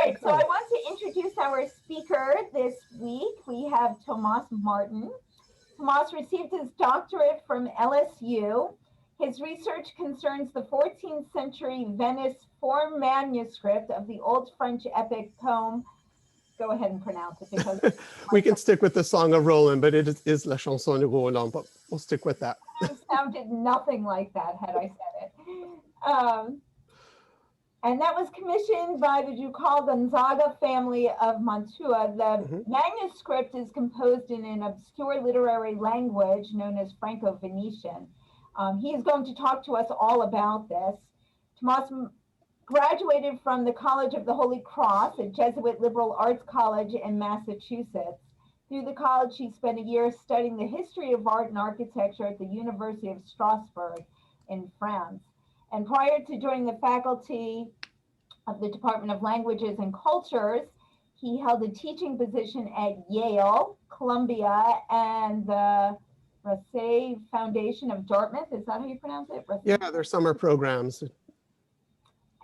right, so I want to introduce our speaker this week. We have Tomás Martín. Tomás received his doctorate from LSU. His research concerns the 14th century Venice form manuscript of the Old French epic poem. Go ahead and pronounce it because we can stick with the Song of Roland, but it is La Chanson de Roland, but we'll stick with that. It sounded nothing like that had I said it. And that was commissioned by the Ducal Gonzaga family of Mantua. The manuscript is composed in an obscure literary language known as Franco-Venetian. He is going to talk to us all about this. Tomás graduated from the College of the Holy Cross, a Jesuit liberal arts college in Massachusetts. Through the college, he spent a year studying the history of art and architecture at the University of Strasbourg in France. And prior to joining the faculty of the Department of Languages and Cultures, he held a teaching position at Yale, Columbia, and the Rasse Foundation of Dartmouth. Is that how you pronounce it? Yeah, their summer programs.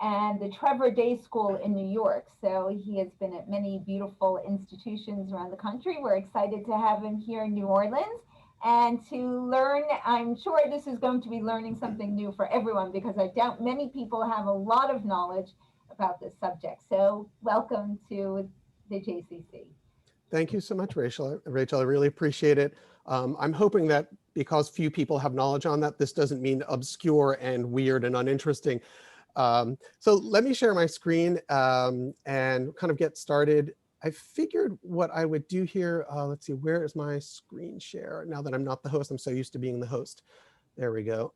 And the Trevor Day School in New York. So he has been at many beautiful institutions around the country. We're excited to have him here in New Orleans and to learn. I'm sure this is going to be learning something new for everyone because I doubt many people have a lot of knowledge about this subject. So welcome to the JCC. Thank you so much, Rachel. Rachel, I really appreciate it. I'm hoping that because few people have knowledge on that, this doesn't mean obscure and weird and uninteresting. So let me share my screen and kind of get started. I figured what I would do here, let's see, where is my screen share? Now that I'm not the host, I'm so used to being the host. There we go.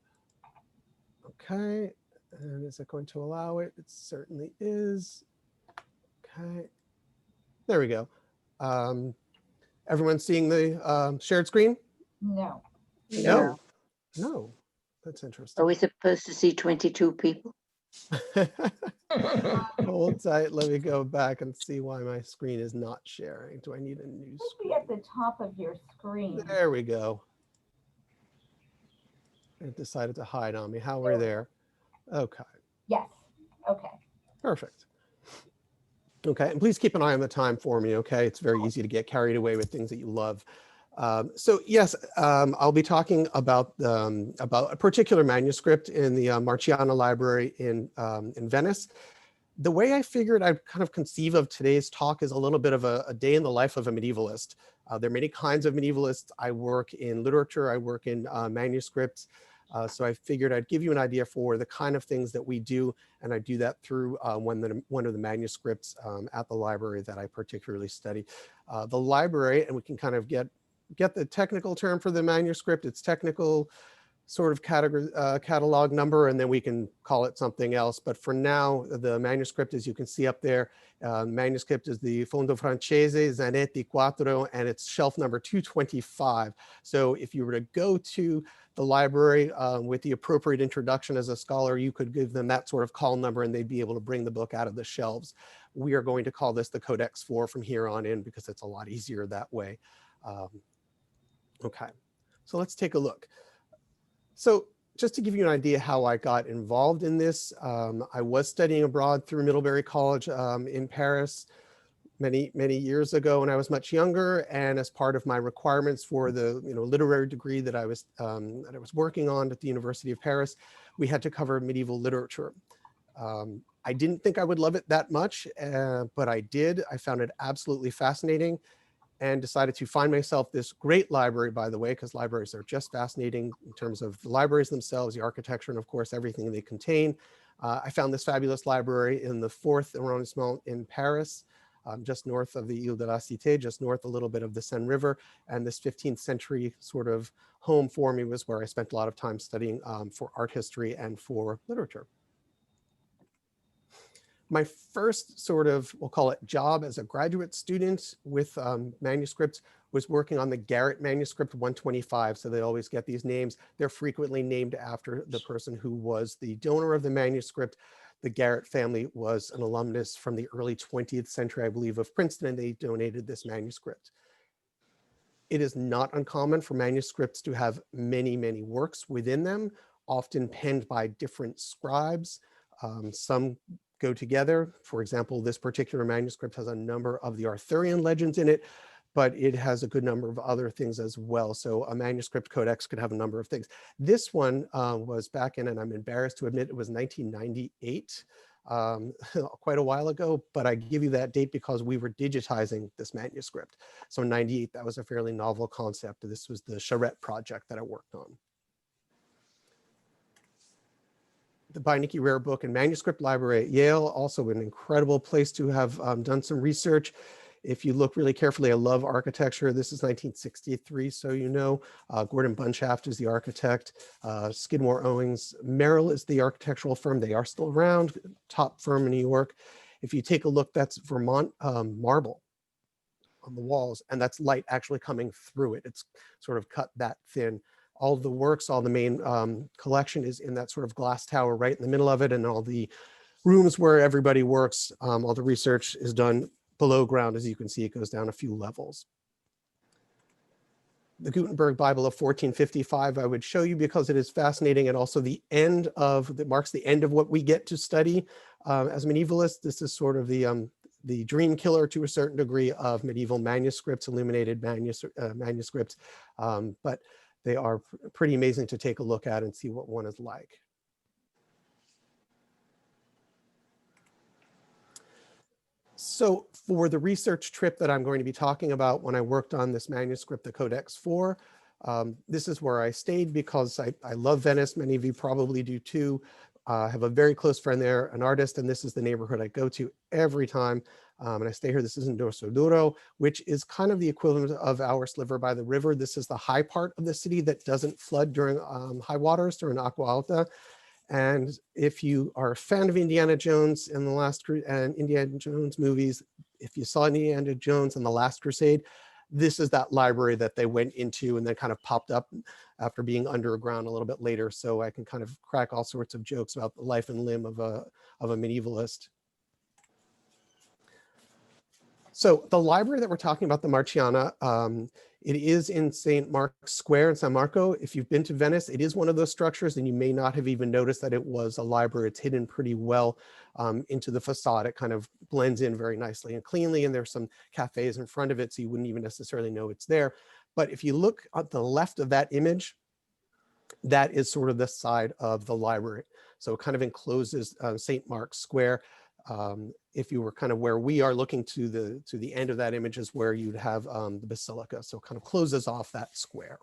Okay, and is it going to allow it? It certainly is. Okay, there we go. Everyone seeing the shared screen? No. No. No, that's interesting. Are we supposed to see 22 people? Hold tight. Let me go back and see why my screen is not sharing. Do I need a new It should screen? be at the top of your screen. There we go. It decided to hide on me. How are we there? Okay. Yes. Okay. Perfect. Okay, and please keep an eye on the time for me, okay? It's very easy to get carried away with things that you love. So yes, I'll be talking about a particular manuscript in the Marciana Library in Venice. The way I figured I'd kind of conceive of today's talk is a little bit of a day in the life of a medievalist. There are many kinds of medievalists. I work in literature, I work in manuscripts. So I figured I'd give you an idea for the kind of things that we do, and I do that through one of the manuscripts at the library that I particularly study. The library, and we can kind of get the technical term for the manuscript, its technical sort of catalog number, and then we can call it something else. But for now, the manuscript, as you can see up there, manuscript is the Fondo Francese Zanetti 4, and it's shelf number 225. So if you were to go to the library with the appropriate introduction as a scholar, you could give them that sort of call number and they'd be able to bring the book out of the shelves. We are going to call this the Codex 4 from here on in because it's a lot easier that way. Okay, so let's take a look. So just to give you an idea how I got involved in this, I was studying abroad through Middlebury College in Paris many years ago when I was much younger, and as part of my requirements for the literary degree that I was working on at the University of Paris, we had to cover medieval literature. I didn't think I would love it that much, but I did. I found it absolutely fascinating, and decided to find myself this great library, by the way, because libraries are just fascinating in terms of the libraries themselves, the architecture, and of course, everything they contain. I found this fabulous library in the 4th arrondissement in Paris, just north of the Ile de la Cité, just north a little bit of the Seine River. And this 15th century sort of home for me was where I spent a lot of time studying for art history and for literature. My first sort of, we'll call it job as a graduate student with manuscripts was working on the Garrett manuscript 125. So they always get these names. They're frequently named after the person who was the donor of the manuscript. The Garrett family was an alumnus from the early 20th century, I believe, of Princeton, and they donated this manuscript. It is not uncommon for manuscripts to have many works within them, often penned by different scribes. Some go together. For example, this particular manuscript has a number of the Arthurian legends in it, but it has a good number of other things as well. So a manuscript codex could have a number of things. This one was back in, and I'm embarrassed to admit, it was 1998, quite a while ago, but I give you that date because we were digitizing this manuscript. So in 98, that was a fairly novel concept. This was the charrette project that I worked on. The Inecke Rare Book and Manuscript Library at Yale, also an incredible place to have done some research. If you look really carefully, I love architecture. This is 1963, so you know. Gordon Bunshaft is the architect. Skidmore, Owings, Merrill is the architectural firm. They are still around, top firm in New York. If you take a look, that's Vermont marble on the walls, and that's light actually coming through it. It's sort of cut that thin. All of the works, all the main collection is in that sort of glass tower right in the middle of it, and all the rooms where everybody works, all the research is done below ground. As you can see, it goes down a few levels. The Gutenberg Bible of 1455 I would show you because it is fascinating, and also the end of, that marks the end of what we get to study as medievalists. This is sort of the dream killer to a certain degree of medieval manuscripts, illuminated manuscripts, but they are pretty amazing to take a look at and see what one is like. So for the research trip that I'm going to be talking about when I worked on this manuscript, the Codex 4, this is where I stayed because I love Venice. Many of you probably do too. I have a very close friend there, an artist, and this is the neighborhood I go to every time. And I stay here. This is in Dorsoduro, which is kind of the equivalent of our sliver by the river. This is the high part of the city that doesn't flood during high waters, during Acqua Alta. And if you are a fan of Indiana Jones and the Last and Indiana Jones movies, if you saw Indiana Jones and the Last Crusade, this is that library that they went into and then kind of popped up after being underground a little bit later. So I can kind of crack all sorts of jokes about the life and limb of a medievalist. So the library that we're talking about, the Marciana, it is in St. Mark's Square in San Marco. If you've been to Venice, it is one of those structures, and you may not have even noticed that it was a library. It's hidden pretty well into the facade. It kind of blends in very nicely and cleanly, and there's some cafes in front of it, so you wouldn't even necessarily know it's there. But if you look at the left of that image, that is sort of the side of the library. So it kind of encloses St. Mark's Square. If you were kind of where we are looking to the end of that image is where you'd have the basilica. So it kind of closes off that square.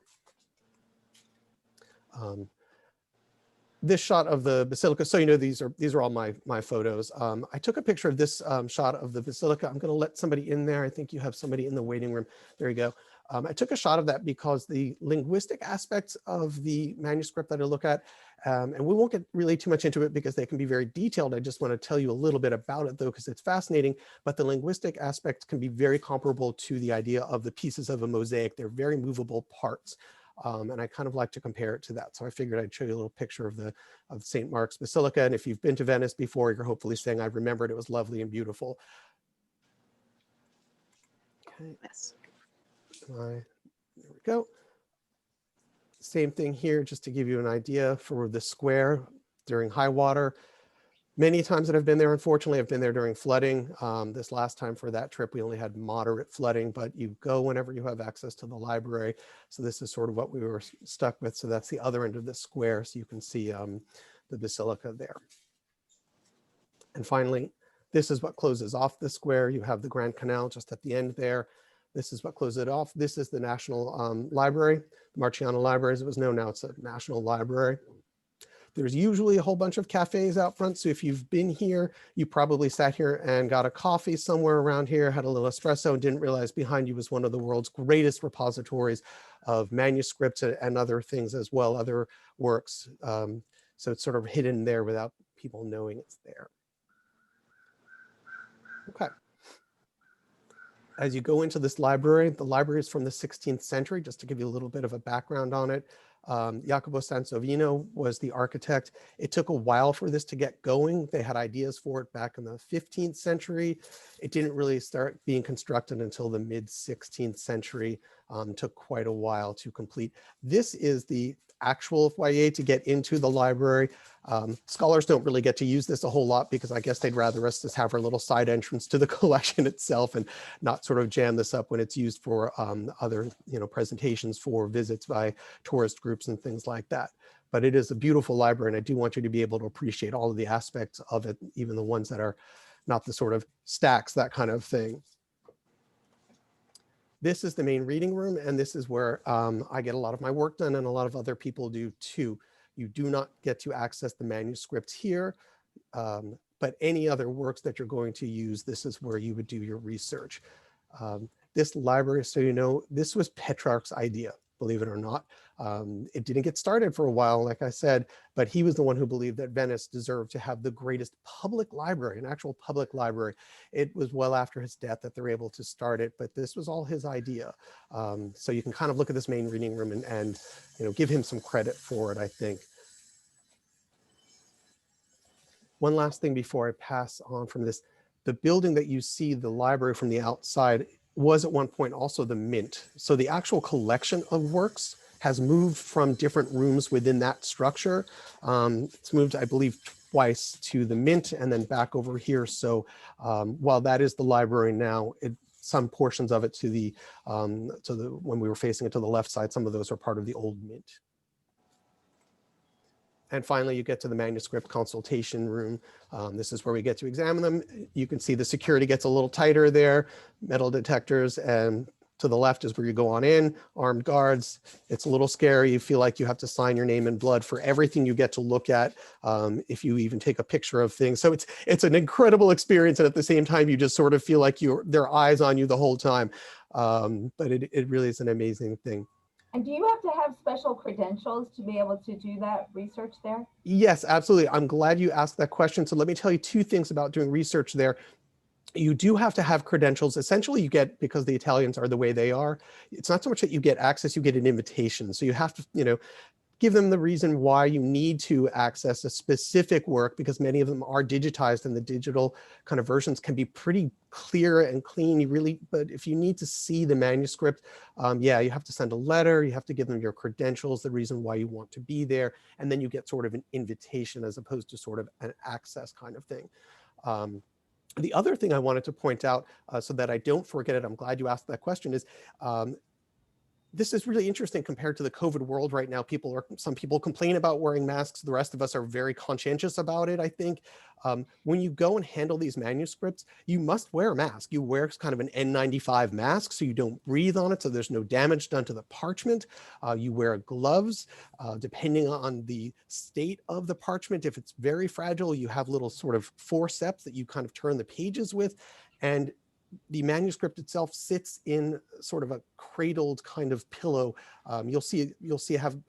This shot of the basilica, so you know these are all my photos. I took a picture of this shot of the basilica. I'm going to let somebody in there. I think you have somebody in the waiting room. There you go. I took a shot of that because the linguistic aspects of the manuscript that I look at, and we won't get really too much into it because they can be very detailed. I just want to tell you a little bit about it though, because it's fascinating, but the linguistic aspects can be very comparable to the idea of the pieces of a mosaic. They're very movable parts. And I kind of like to compare it to that. So I figured I'd show you a little picture of St. Mark's Basilica. And if you've been to Venice before, you're hopefully saying, I remembered it was lovely and beautiful. Okay. Yes. There we go. Same thing here, just to give you an idea for the square during high water. Many times that I've been there, unfortunately, I've been there during flooding. This last time for that trip, we only had moderate flooding, but you go whenever you have access to the library. So this is sort of what we were stuck with. So that's the other end of the square. So you can see the basilica there. And finally, this is what closes off the square. You have the Grand Canal just at the end there. This is what closes it off. This is the National Library, the Marciana Library as it was known. Now it's a National Library. There's usually a whole bunch of cafes out front. So if you've been here, you probably sat here and got a coffee somewhere around here, had a little espresso, and didn't realize behind you was one of the world's greatest repositories of manuscripts and other things as well, other works. So it's sort of hidden there without people knowing it's there. Okay. As you go into this library, the library is from the 16th century, just to give you a little bit of a background on it. Jacopo Sansovino was the architect. It took a while for this to get going. They had ideas for it back in the 15th century. It didn't really start being constructed until the mid 16th century. Took quite a while to complete. This is the actual foyer to get into the library. Scholars don't really get to use this a whole lot because I guess they'd rather us just have our little side entrance to the collection itself and not sort of jam this up when it's used for other, presentations for visits by tourist groups and things like that. But it is a beautiful library, and I do want you to be able to appreciate all of the aspects of it, even the ones that are not the sort of stacks, that kind of thing. This is the main reading room, and this is where I get a lot of my work done, and a lot of other people do too. You do not get to access the manuscripts here, but any other works that you're going to use, this is where you would do your research. This library, so you know, this was Petrarch's idea, believe it or not. It didn't get started for a while, like I said, but he was the one who believed that Venice deserved to have the greatest public library, an actual public library. It was well after his death that they're able to start it, but this was all his idea. So you can kind of look at this main reading room and give him some credit for it, I think. One last thing before I pass on from this, the building that you see, the library from the outside, was at one point also the Mint. So the actual collection of works has moved from different rooms within that structure. It's moved, I believe, twice to the Mint and then back over here. So while that is the library now, some portions of it to the when we were facing it to the left side, some of those are part of the old Mint. And finally, you get to the manuscript consultation room. This is where we get to examine them. You can see the security gets a little tighter there, metal detectors, and to the left is where you go on in, armed guards. It's a little scary. You feel like you have to sign your name in blood for everything you get to look at, if you even take a picture of things. So it's an incredible experience, and at the same time, you just sort of feel like there are eyes on you the whole time. But it really is an amazing thing. And do you have to have special credentials to be able to do that research there? Yes, absolutely. I'm glad you asked that question. So let me tell you two things about doing research there. You do have to have credentials. Essentially, you get, because the Italians are the way they are, it's not so much that you get access, you get an invitation. So you have to, give them the reason why you need to access a specific work, because many of them are digitized, and the digital kind of versions can be pretty clear and clean. But if you need to see the manuscript, yeah, you have to send a letter, you have to give them your credentials, the reason why you want to be there, and then you get sort of an invitation as opposed to sort of an access kind of thing. The other thing I wanted to point out, so that I don't forget it, I'm glad you asked that question, is this is really interesting compared to the COVID world right now. Some people complain about wearing masks. The rest of us are very conscientious about it, I think. When you go and handle these manuscripts, you must wear a mask. You wear kind of an N95 mask so you don't breathe on it, so there's no damage done to the parchment. You wear gloves, depending on the state of the parchment. If it's very fragile, you have little sort of forceps that you kind of turn the pages with. And the manuscript itself sits in sort of a cradled kind of pillow. You'll see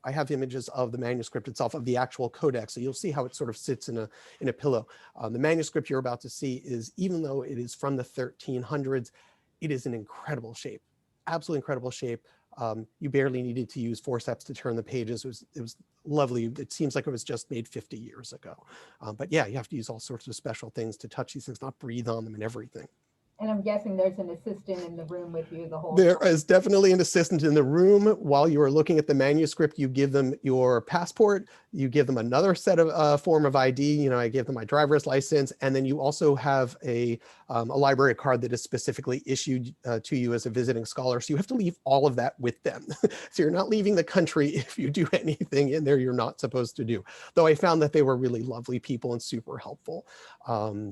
I have images of the manuscript itself, of the actual codex. So you'll see how it sort of sits in a pillow. The manuscript you're about to see is, even though it is from the 1300s, it is in incredible shape, absolutely incredible shape. You barely needed to use forceps to turn the pages. It was lovely. It seems like it was just made 50 years ago. But yeah, you have to use all sorts of special things to touch these things, not breathe on them and everything. And I'm guessing there's an assistant in the room with you the whole There time. is definitely an assistant in the room. While you are looking at the manuscript, you give them your passport, you give them another set of form of ID. I give them my driver's license, and then you also have a library card that is specifically issued to you as a visiting scholar. So you have to leave all of that with them. So you're not leaving the country if you do anything in there you're not supposed to do. Though I found that they were really lovely people and super helpful.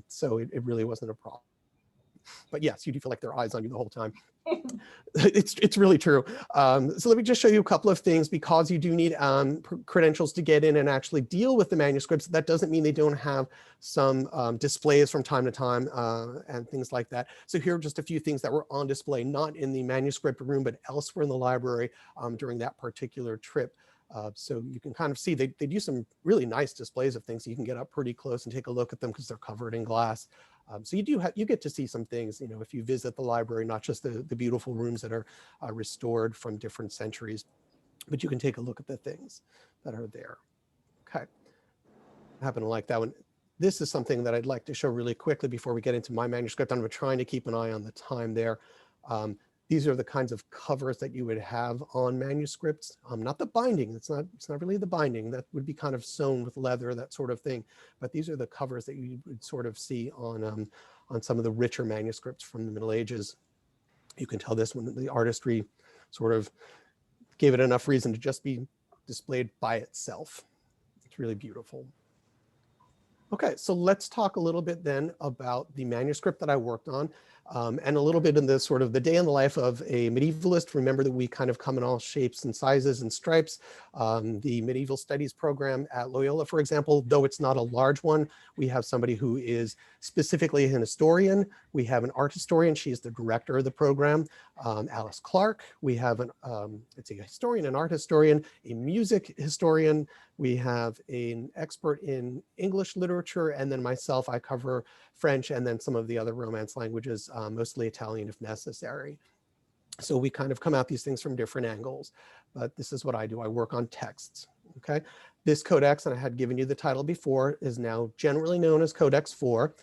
So it really wasn't a problem. But yes, you do feel like there are eyes on you the whole time. It's really true. So let me just show you a couple of things. Because you do need credentials to get in and actually deal with the manuscripts, that doesn't mean they don't have some displays from time to time and things like that. So here are just a few things that were on display, not in the manuscript room, but elsewhere in the library during that particular trip. So you can kind of see they do some really nice displays of things. So you can get up pretty close and take a look at them because they're covered in glass. So you get to see some things, if you visit the library, not just the beautiful rooms that are restored from different centuries, but you can take a look at the things that are there. Okay, I happen to like that one. This is something that I'd like to show really quickly before we get into my manuscript. I'm trying to keep an eye on the time there. These are the kinds of covers that you would have on manuscripts. Not the binding, it's not really the binding. That would be kind of sewn with leather, that sort of thing. But these are the covers that you would sort of see on some of the richer manuscripts from the Middle Ages. You can tell this one, the artistry sort of gave it enough reason to just be displayed by itself. It's really beautiful. Okay, so let's talk a little bit then about the manuscript that I worked on, and a little bit in the sort of the day in the life of a medievalist. Remember that we kind of come in all shapes and sizes and stripes. The medieval studies program at Loyola, for example, though it's not a large one, we have somebody who is specifically an historian. We have an art historian. She's the director of the program, Alice Clark. We have it's a historian, an art historian, a music historian. We have an expert in English literature, and then myself, I cover French and then some of the other Romance languages, mostly Italian if necessary. So we kind of come at these things from different angles, but this is what I do. I work on texts, okay? This codex, and I had given you the title before, is now generally known as Codex 4.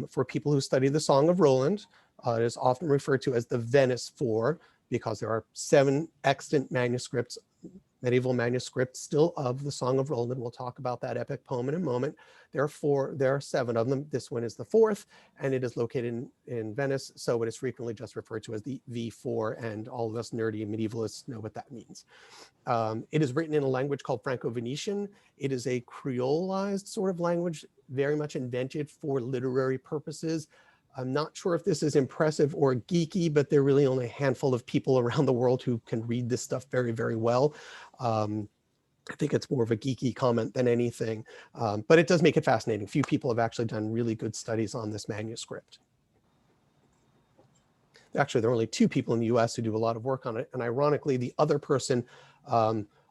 For people who study the Song of Roland, it is often referred to as the Venice 4 because there are 7 extant manuscripts, medieval manuscripts still of the Song of Roland. We'll talk about that epic poem in a moment. There are 7 of them. This one is the 4th, and it is located in Venice, so it is frequently just referred to as the V4, and all of us nerdy medievalists know what that means. It is written in a language called Franco-Venetian. It is a creolized sort of language, very much invented for literary purposes. I'm not sure if this is impressive or geeky, but there are really only a handful of people around the world who can read this stuff very, very well. I think it's more of a geeky comment than anything, but it does make it fascinating. Few people have actually done really good studies on this manuscript. Actually, there are only 2 people in the US who do a lot of work on it. And ironically, the other person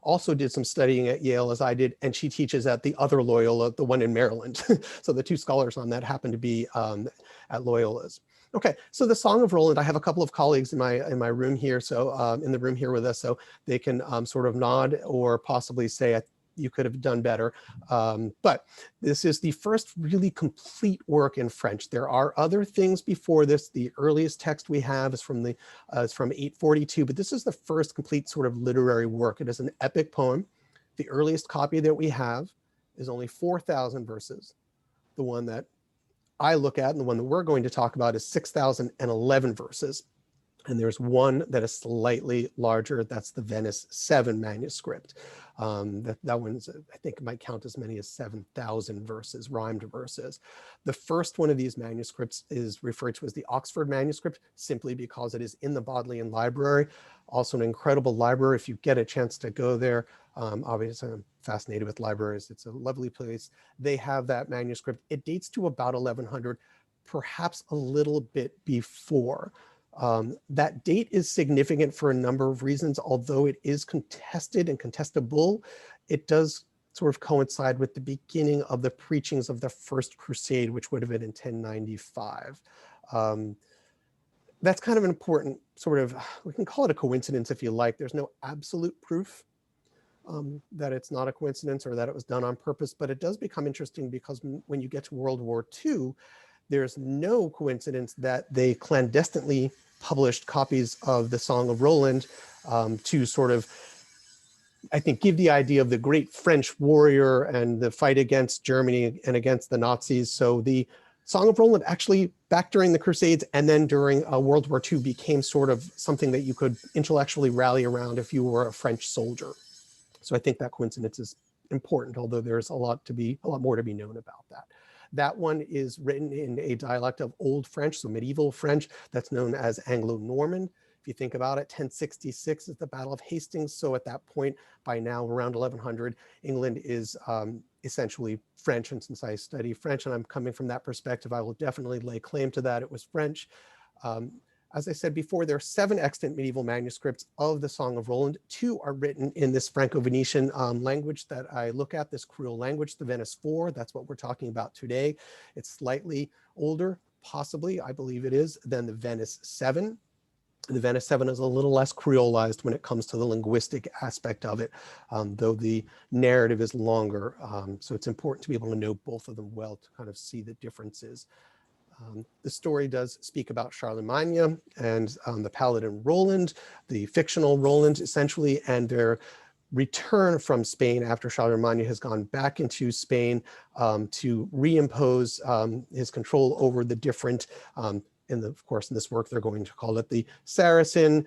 also did some studying at Yale as I did, and she teaches at the other Loyola, the one in Maryland. So the 2 scholars on that happen to be at Loyola's. Okay, so the Song of Roland, I have a couple of colleagues in my room here, so in the room here with us, so they can sort of nod or possibly say, you could have done better. But this is the first really complete work in French. There are other things before this. The earliest text we have is from 842, but this is the first complete sort of literary work. It is an epic poem. The earliest copy that we have is only 4,000 verses. The one that I look at and the one that we're going to talk about is 6,011 verses. And there's one that is slightly larger. That's the Venice 7 manuscript. That one's, I think it might count as many as 7,000 verses, rhymed verses. The first one of these manuscripts is referred to as the Oxford manuscript, simply because it is in the Bodleian Library. Also an incredible library if you get a chance to go there. Obviously, I'm fascinated with libraries. It's a lovely place. They have that manuscript. It dates to about 1100, perhaps a little bit before. That date is significant for a number of reasons. Although it is contested and contestable, it does sort of coincide with the beginning of the preachings of the First Crusade, which would have been in 1095. That's kind of an important sort of, we can call it a coincidence if you like. There's no absolute proof that it's not a coincidence or that it was done on purpose, but it does become interesting because when you get to World War II, there's no coincidence that they clandestinely published copies of the Song of Roland to sort of, I think, give the idea of the great French warrior and the fight against Germany and against the Nazis. So the Song of Roland actually, back during the Crusades and then during World War II, became sort of something that you could intellectually rally around if you were a French soldier. So I think that coincidence is important, although there's a lot more to be known about that. That one is written in a dialect of Old French, so medieval French, that's known as Anglo-Norman. If you think about it, 1066 is the Battle of Hastings. So at that point, by now, around 1100, England is essentially French. And since I study French and I'm coming from that perspective, I will definitely lay claim to that. It was French. As I said before, there are 7 extant medieval manuscripts of the Song of Roland. 2 are written in this Franco-Venetian language that I look at, this Creole language, the Venice 4. That's what we're talking about today. It's slightly older, possibly, I believe it is, than the Venice 7. The Venice 7 is a little less creolized when it comes to the linguistic aspect of it, though the narrative is longer. So it's important to be able to know both of them well to kind of see the differences. The story does speak about Charlemagne and the paladin Roland, the fictional Roland essentially, and their return from Spain after Charlemagne has gone back into Spain to reimpose his control over the different, of course, in this work, they're going to call it the Saracen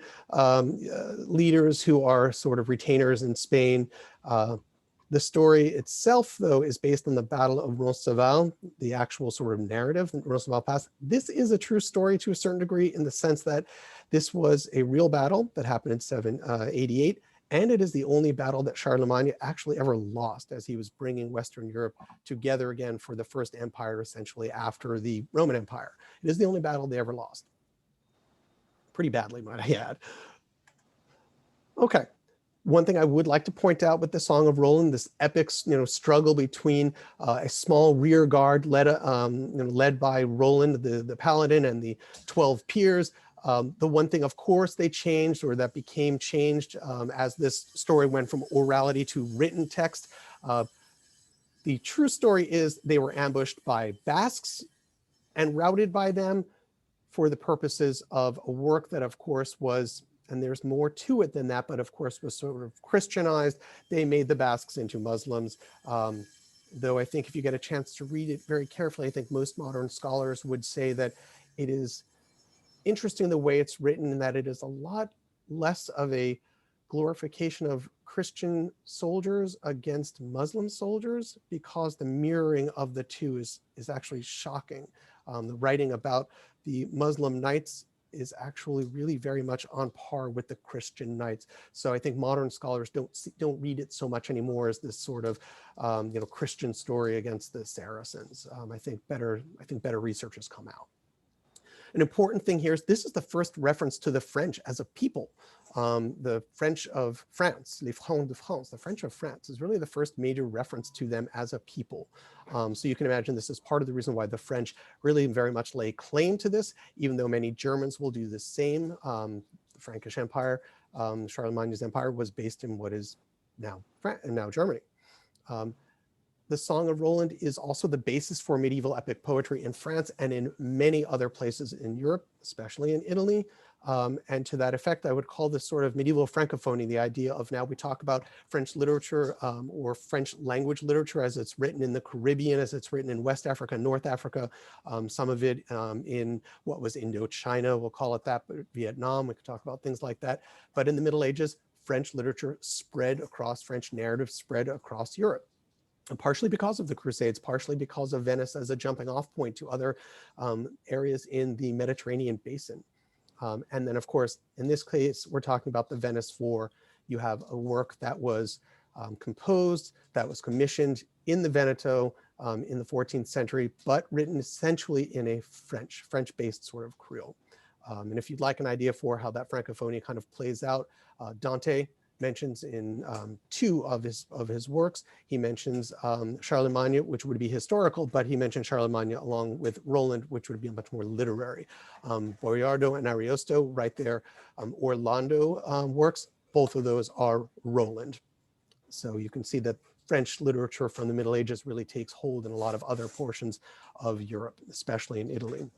leaders who are sort of retainers in Spain. The story itself, though, is based on the Battle of Roncesvalles, the actual sort of narrative, Roncesvalles Pass. This is a true story to a certain degree in the sense that this was a real battle that happened in 788, and it is the only battle that Charlemagne actually ever lost as he was bringing Western Europe together again for the first empire, essentially after the Roman Empire. It is the only battle they ever lost. Pretty badly, might I add. Okay. One thing I would like to point out with the Song of Roland, this epic, struggle between a small rear guard led by Roland, the paladin, and the 12 peers. The one thing, of course, they changed, or that became changed as this story went from orality to written text. The true story is they were ambushed by Basques and routed by them for the purposes of a work that, of course, was, and there's more to it than that, but of course was sort of Christianized. They made the Basques into Muslims. Though I think if you get a chance to read it very carefully, I think most modern scholars would say that it is interesting the way it's written, and that it is a lot less of a glorification of Christian soldiers against Muslim soldiers, because the mirroring of the two is actually shocking. The writing about the Muslim knights is actually really very much on par with the Christian knights. So I think modern scholars don't read it so much anymore as this sort of Christian story against the Saracens. I think better research has come out. An important thing here is this is the first reference to the French as a people. The French of France, les Francs de France, the French of France is really the first major reference to them as a people. So you can imagine this is part of the reason why the French really very much lay claim to this, even though many Germans will do the same. The Frankish Empire, Charlemagne's empire, was based in what is now Germany. The Song of Roland is also the basis for medieval epic poetry in France and in many other places in Europe, especially in Italy. And to that effect, I would call this sort of medieval francophony, the idea of now we talk about French literature or French language literature as it's written in the Caribbean, as it's written in West Africa, North Africa, some of it in what was Indochina, we'll call it that, but Vietnam, we could talk about things like that. But in the Middle Ages, French literature spread across, French narrative spread across Europe. And partially because of the Crusades, partially because of Venice as a jumping off point to other areas in the Mediterranean basin. And then, of course, in this case, we're talking about the Venice War. You have a work that was composed, that was commissioned in the Veneto in the 14th century, but written essentially in a French-based sort of Creole. And if you'd like an idea for how that Francophonie kind of plays out, Dante mentions in two of his works, he mentions Charlemagne, which would be historical, but he mentions Charlemagne along with Roland, which would be much more literary. Boiardo and Ariosto write their Orlando works. Both of those are Roland. So you can see that French literature from the Middle Ages really takes hold in a lot of other portions of Europe, especially in Italy.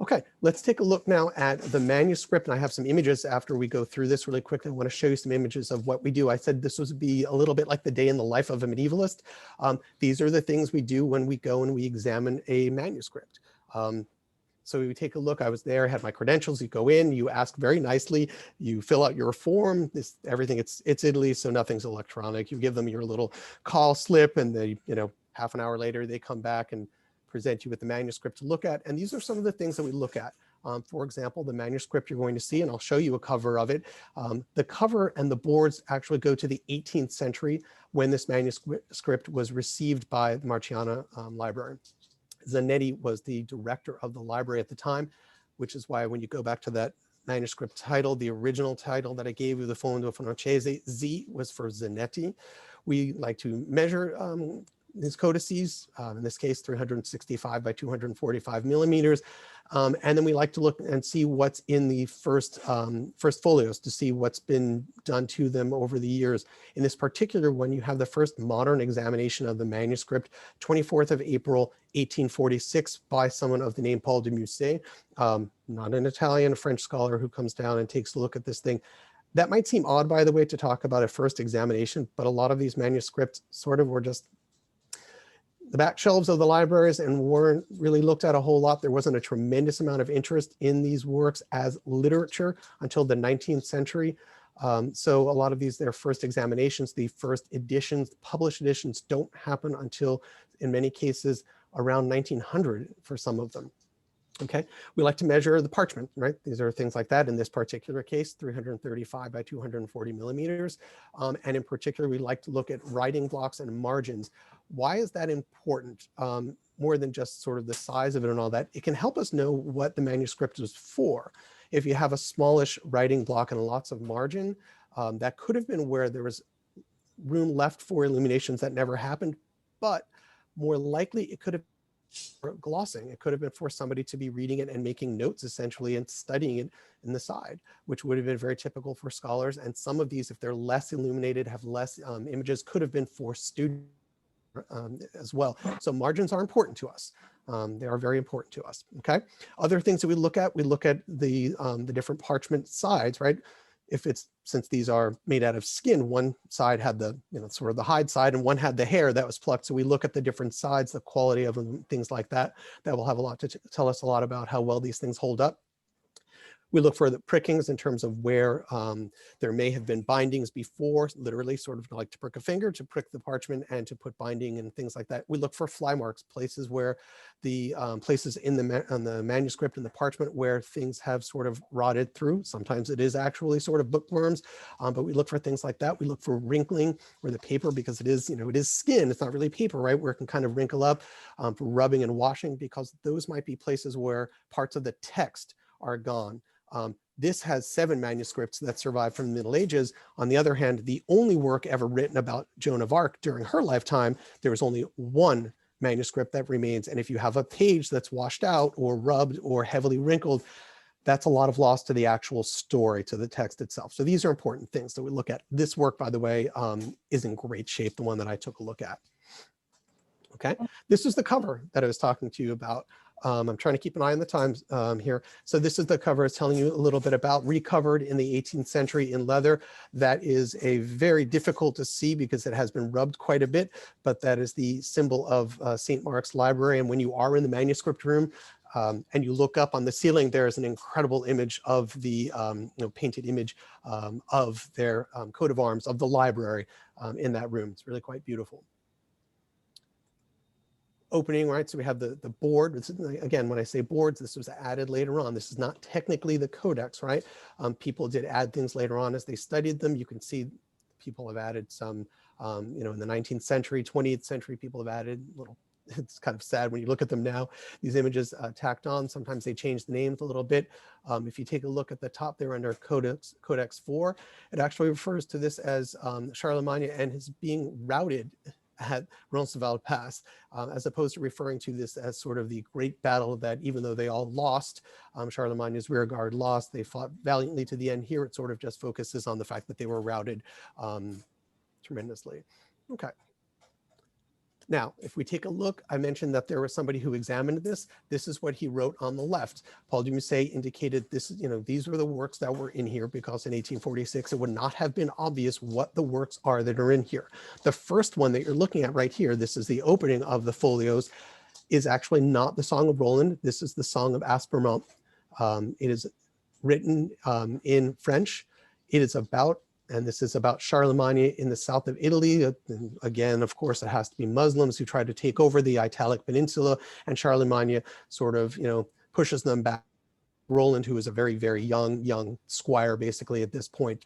Okay, let's take a look now at the manuscript, and I have some images after we go through this really quickly. I want to show you some images of what we do. I said this would be a little bit like the day in the life of a medievalist. These are the things we do when we go and we examine a manuscript. So we take a look. I was there, had my credentials. You go in, you ask very nicely, you fill out your form. Everything, it's Italy, so nothing's electronic. You give them your little call slip, and they, half an hour later, they come back and present you with the manuscript to look at. And these are some of the things that we look at. For example, the manuscript you're going to see, and I'll show you a cover of it. The cover and the boards actually go to the 18th century when this manuscript was received by the Marciana Library. Zanetti was the director of the library at the time, which is why when you go back to that manuscript title, the original title that I gave you, the Fondo Francese, Z was for Zanetti. We like to measure these codices, in this case, 365 by 245 millimeters. And then we like to look and see what's in the first folios to see what's been done to them over the years. In this particular one, you have the first modern examination of the manuscript, 24th of April, 1846, by someone of the name Paul de Musset, not an Italian, a French scholar who comes down and takes a look at this thing. That might seem odd, by the way, to talk about a first examination, but a lot of these manuscripts sort of were just the back shelves of the libraries and weren't really looked at a whole lot. There wasn't a tremendous amount of interest in these works as literature until the 19th century. So a lot of these, their first examinations, the first editions, published editions don't happen until, in many cases, around 1900 for some of them. Okay, we like to measure the parchment, right? These are things like that. In this particular case, 335 by 240 millimeters. And in particular, we like to look at writing blocks and margins. Why is that important? More than just sort of the size of it and all that, it can help us know what the manuscript was for. If you have a smallish writing block and lots of margin, that could have been where there was room left for illuminations that never happened, but more likely it could have glossing. It could have been for somebody to be reading it and making notes essentially and studying it in the side, which would have been very typical for scholars. And some of these, if they're less illuminated, have less images, could have been for students as well. So margins are important to us. They are very important to us. Okay. Other things that we look at the different parchment sides, right? If it's, since these are made out of skin, one side had the, sort of the hide side and one had the hair that was plucked. So we look at the different sides, the quality of them, things like that. That will have a lot to tell us a lot about how well these things hold up. We look for the prickings in terms of where there may have been bindings before, literally sort of like to prick a finger, to prick the parchment and to put binding and things like that. We look for fly marks, places where the places in the manuscript and the parchment where things have sort of rotted through. Sometimes it is actually sort of bookworms, but we look for things like that. We look for wrinkling where the paper, because it is, it is skin, it's not really paper, right? Where it can kind of wrinkle up for rubbing and washing, because those might be places where parts of the text are gone. This has 7 manuscripts that survive from the Middle Ages. On the other hand, the only work ever written about Joan of Arc during her lifetime, there was only 1 manuscript that remains. And if you have a page that's washed out or rubbed or heavily wrinkled, that's a lot of loss to the actual story, to the text itself. So these are important things that we look at. This work, by the way, is in great shape, the one that I took a look at. Okay, this is the cover that I was talking to you about. I'm trying to keep an eye on the times here. So this is the cover. It's telling you a little bit about, recovered in the 18th century in leather. That is a very difficult to see because it has been rubbed quite a bit, but that is the symbol of St. Mark's Library. And when you are in the manuscript room and you look up on the ceiling, there is an incredible image of the painted image of their coat of arms of the library in that room. It's really quite beautiful. Opening, right? So we have the board. This is, again, when I say boards, this was added later on. This is not technically the codex, right? People did add things later on as they studied them. You can see people have added some, in the 19th century, 20th century, people have added little, it's kind of sad when you look at them now, these images tacked on. Sometimes they change the names a little bit. If you take a look at the top there under Codex 4, it actually refers to this as Charlemagne and his being routed at Roncesvalles Pass, as opposed to referring to this as sort of the great battle that, even though they all lost, Charlemagne's rear guard lost, they fought valiantly to the end. Here it sort of just focuses on the fact that they were routed tremendously. Okay. Now, if we take a look, I mentioned that there was somebody who examined this. This is what he wrote on the left. Paul de Musset indicated this, these were the works that were in here, because in 1846, it would not have been obvious what the works are that are in here. The first one that you're looking at right here, this is the opening of the folios, is actually not the Song of Roland. This is the Song of Aspremont. It is written in French. It is about, and this is about Charlemagne in the south of Italy. Again, of course, it has to be Muslims who try to take over the Italic Peninsula, and Charlemagne sort of, pushes them back. Roland, who is a very, very young squire, basically at this point.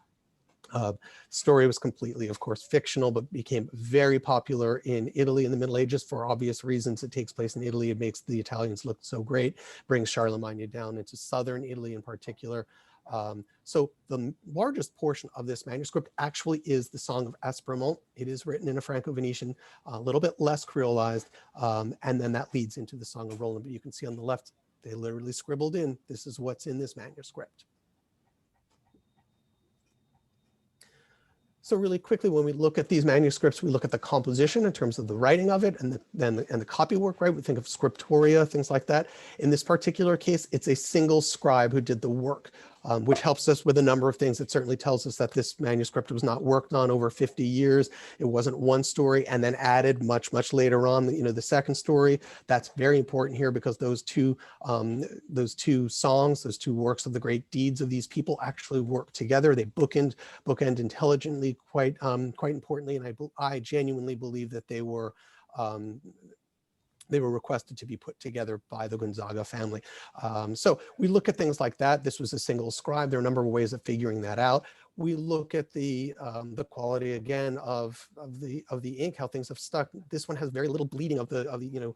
Story was completely, of course, fictional, but became very popular in Italy in the Middle Ages for obvious reasons. It takes place in Italy. It makes the Italians look so great, brings Charlemagne down into southern Italy in particular. So the largest portion of this manuscript actually is the Song of Aspremont. It is written in a Franco-Venetian, a little bit less creolized, and then that leads into the Song of Roland. But you can see on the left, they literally scribbled in, this is what's in this manuscript. So really quickly, when we look at these manuscripts, we look at the composition in terms of the writing of it and the copywork, right? We think of scriptoria, things like that. In this particular case, it's a single scribe who did the work, which helps us with a number of things. It certainly tells us that this manuscript was not worked on over 50 years. It wasn't one story and then added much, much later on, the second story. That's very important here because those two songs, those two works of the great deeds of these people actually work together. They bookend intelligently, quite importantly, and I genuinely believe that they were requested to be put together by the Gonzaga family. So we look at things like that. This was a single scribe. There are a number of ways of figuring that out. We look at the quality again of the ink, how things have stuck. This one has very little bleeding of the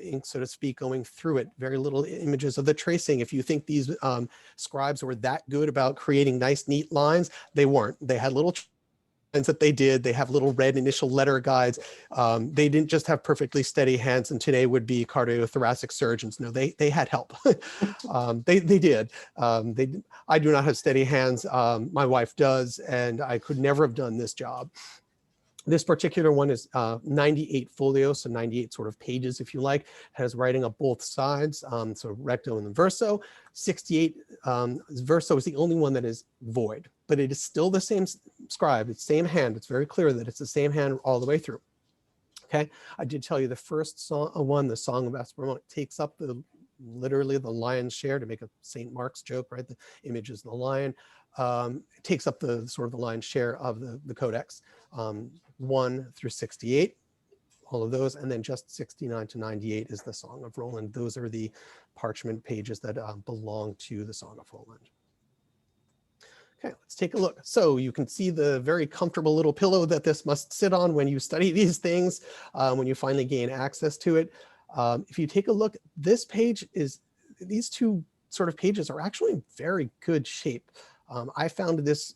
ink, so to speak, going through it. Very little images of the tracing. If you think these scribes were that good about creating nice, neat lines, they weren't. They had little that they did. They have little red initial letter guides. They didn't just have perfectly steady hands, and today would be cardiothoracic surgeons. No, they had help. They did. I do not have steady hands. My wife does, and I could never have done this job. This particular one is 98 folios, so 98 sort of pages, if you like. It has writing on both sides, so recto and verso. 68 verso is the only one that is void, but it is still the same scribe, it's same hand. It's very clear that it's the same hand all the way through. Okay, I did tell you the first one, the Song of Aspremont, takes up literally the lion's share, to make a St. Mark's joke, right? The image is the lion. It takes up the sort of the lion's share of the codex. 1 through 68, all of those, and then just 69 to 98 is the Song of Roland. Those are the parchment pages that belong to the Song of Roland. Okay, let's take a look. So you can see the very comfortable little pillow that this must sit on when you study these things, when you finally gain access to it. If you take a look, this page these two sort of pages are actually in very good shape. I found this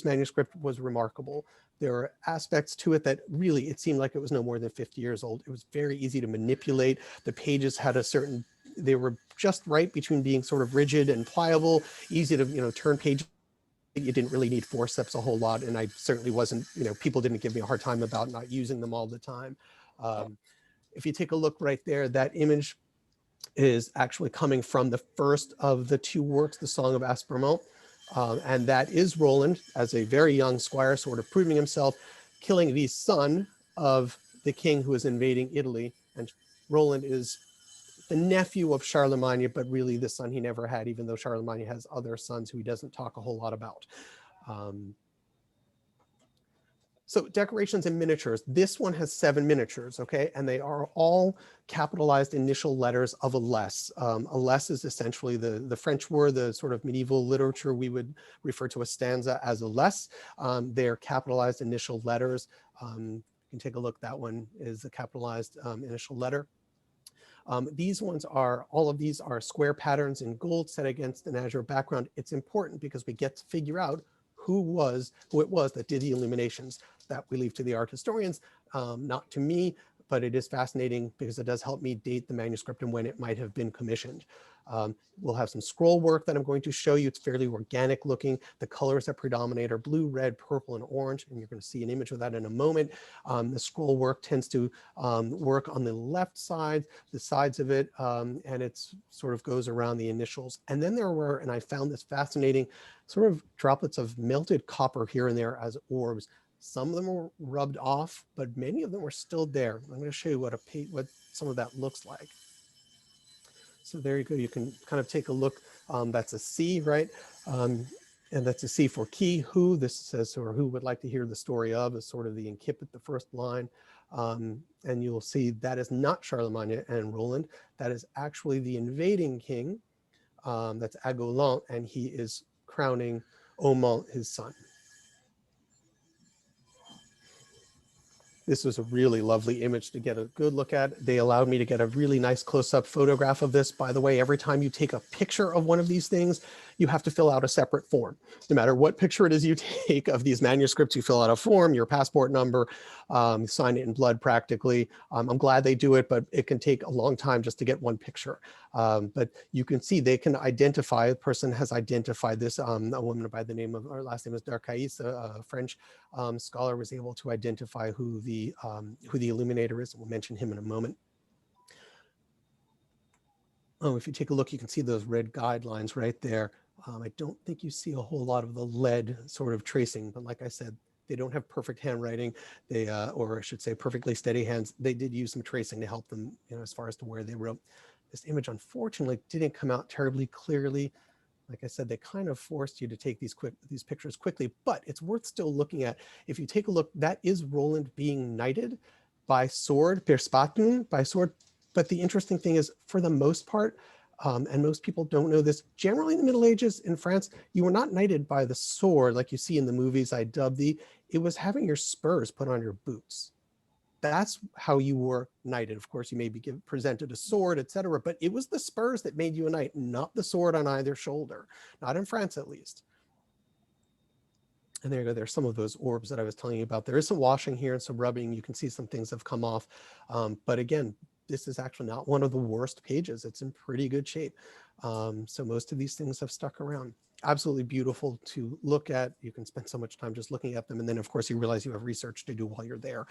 manuscript was remarkable. There are aspects to it that really, it seemed like it was no more than 50 years old. It was very easy to manipulate. The pages had they were just right between being sort of rigid and pliable, easy to, turn pages. You didn't really need forceps a whole lot. And I certainly wasn't, people didn't give me a hard time about not using them all the time. If you take a look right there, that image is actually coming from the first of the two works, the Song of Aspremont. And that is Roland, as a very young squire, sort of proving himself, killing the son of the king who is invading Italy. And Roland is the nephew of Charlemagne, but really the son he never had, even though Charlemagne has other sons who he doesn't talk a whole lot about. So decorations and miniatures. This one has 7 miniatures, okay? And they are all capitalized initial letters of a less. A less is essentially the French word, the sort of medieval literature, we would refer to a stanza as a less. They're capitalized initial letters. You can take a look, that one is a capitalized initial letter. These ones all of these are square patterns in gold set against an azure background. It's important because we get to figure out who it was that did the illuminations. That we leave to the art historians, not to me, but it is fascinating because it does help me date the manuscript and when it might have been commissioned. We'll have some scroll work that I'm going to show you. It's fairly organic looking. The colors that predominate are blue, red, purple, and orange, and you're going to see an image of that in a moment. The scroll work tends to work on the left side, the sides of it, and it sort of goes around the initials. And then there were, and I found this fascinating, sort of droplets of melted copper here and there as orbs. Some of them were rubbed off, but many of them were still there. I'm going to show you what some of that looks like. So there you go. You can kind of take a look. That's a C, right? And that's a C for key. Who, this says, or who would like to hear the story of, is sort of the incipit, the first line. And you'll see that is not Charlemagne and Roland. That is actually the invading king. That's Agolant, and he is crowning Aumont, his son. This was a really lovely image to get a good look at. They allowed me to get a really nice close-up photograph of this. By the way, every time you take a picture of one of these things, you have to fill out a separate form. No matter what picture it is you take of these manuscripts, you fill out a form, your passport number, sign it in blood practically. I'm glad they do it, but it can take a long time just to get one picture. But you can see they can identify, a person has identified this, a woman by the name of, her last name is Darcais, a French scholar, was able to identify who the illuminator is. We'll mention him in a moment. Oh, if you take a look, you can see those red guidelines right there. I don't think you see a whole lot of the lead sort of tracing, but like I said, they don't have perfect handwriting. They, or I should say perfectly steady hands. They did use some tracing to help them, you know, as far as to where they wrote. This image, unfortunately, didn't come out terribly clearly. Like I said, they kind of forced you to take these pictures quickly, but it's worth still looking at. If you take a look, that is Roland being knighted by sword, per spaten, by sword. But the interesting thing is, for the most part, and most people don't know this, generally in the Middle Ages in France, you were not knighted by the sword like you see in the movies I dubbed thee. It was having your spurs put on your boots. That's how you were knighted. Of course, you may be presented a sword, etc., but it was the spurs that made you a knight, not the sword on either shoulder, not in France at least. And there you go, there's some of those orbs that I was telling you about. There is some washing here and some rubbing. You can see some things have come off. But again, this is actually not one of the worst pages. It's in pretty good shape. So most of these things have stuck around. Absolutely beautiful to look at. You can spend so much time just looking at them. And then of course you realize you have research to do while you're there.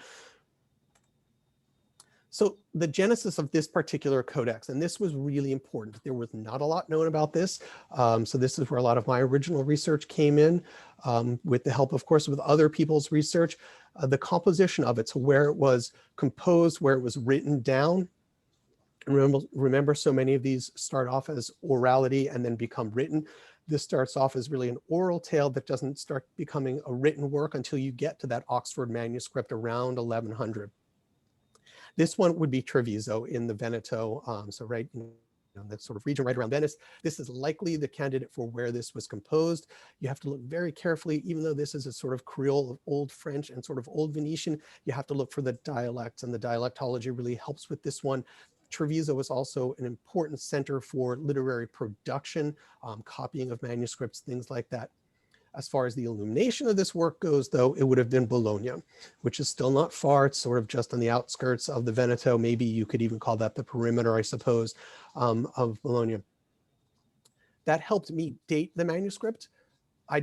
So the genesis of this particular codex, and this was really important. There was not a lot known about this. So this is where a lot of my original research came in, with the help, of course, with other people's research. The composition of it, so where it was composed, where it was written down. Remember, so many of these start off as orality and then become written. This starts off as really an oral tale that doesn't start becoming a written work until you get to that Oxford manuscript around 1100. This one would be Treviso in the Veneto, so right in that sort of region right around Venice. This is likely the candidate for where this was composed. You have to look very carefully, even though this is a sort of Creole of Old French and sort of Old Venetian, you have to look for the dialects, and the dialectology really helps with this one. Treviso was also an important center for literary production, copying of manuscripts, things like that. As far as the illumination of this work goes, though, it would have been Bologna, which is still not far. It's sort of just on the outskirts of the Veneto. Maybe you could even call that the perimeter, I suppose, of Bologna. That helped me date the manuscript. I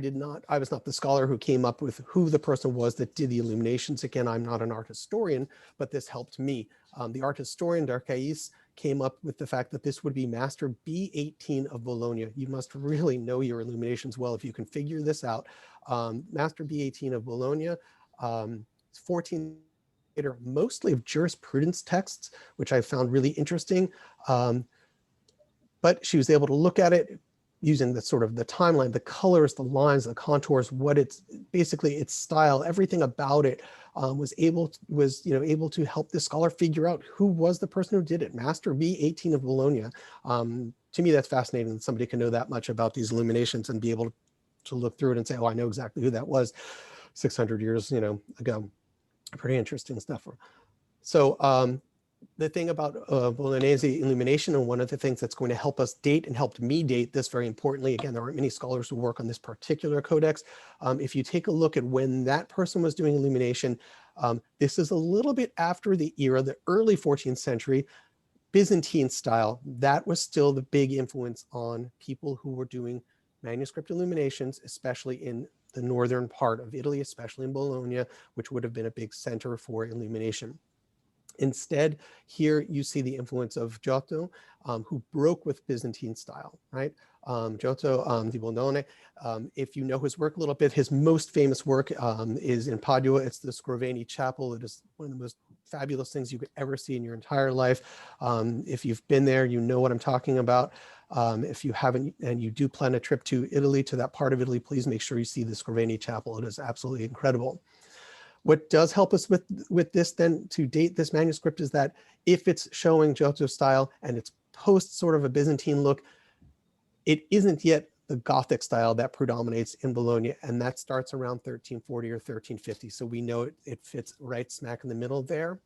was not the scholar who came up with who the person was that did the illuminations. Again, I'm not an art historian, but this helped me. The art historian, Darcais, came up with the fact that this would be Master B18 of Bologna. You must really know your illuminations well if you can figure this out. Master B18 of Bologna, 14 later, mostly of jurisprudence texts, which I found really interesting. But she was able to look at it using the sort of the timeline, the colors, the lines, the contours, what it's basically its style, everything about it was able to help the scholar figure out who was the person who did it. Master B18 of Bologna. To me, that's fascinating that somebody can know that much about these illuminations and be able to look through it and say, oh, I know exactly who that was 600 years ago. Pretty interesting stuff. So the thing about Bolognese illumination, and one of the things that's going to help us date and helped me date this very importantly, again, there aren't many scholars who work on this particular codex. If you take a look at when that person was doing illumination, this is a little bit after the era, the early 14th century, Byzantine style. That was still the big influence on people who were doing manuscript illuminations, especially in the northern part of Italy, especially in Bologna, which would have been a big center for illumination. Instead, here you see the influence of Giotto, who broke with Byzantine style, right? Giotto di Bondone, if you know his work a little bit, his most famous work is in Padua. It's the Scrovegni Chapel. It is one of the most fabulous things you could ever see in your entire life. If you've been there, you know what I'm talking about. If you haven't, and you do plan a trip to Italy, to that part of Italy, please make sure you see the Scrovegni Chapel. It is absolutely incredible. What does help us with this then to date this manuscript is that if it's showing Giotto style and it's post sort of a Byzantine look, it isn't yet the Gothic style that predominates in Bologna, and that starts around 1340 or 1350. So we know it fits right smack in the middle there.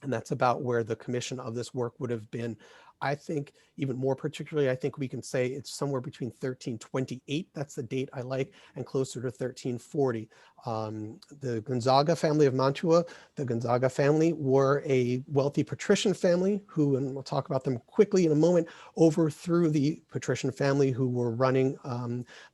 And that's about where the commission of this work would have been. I think even more particularly, I think we can say it's somewhere between 1328, that's the date I like, and closer to 1340. The Gonzaga family of Mantua, the Gonzaga family were a wealthy patrician family who, and we'll talk about them quickly in a moment, overthrew the patrician family who were running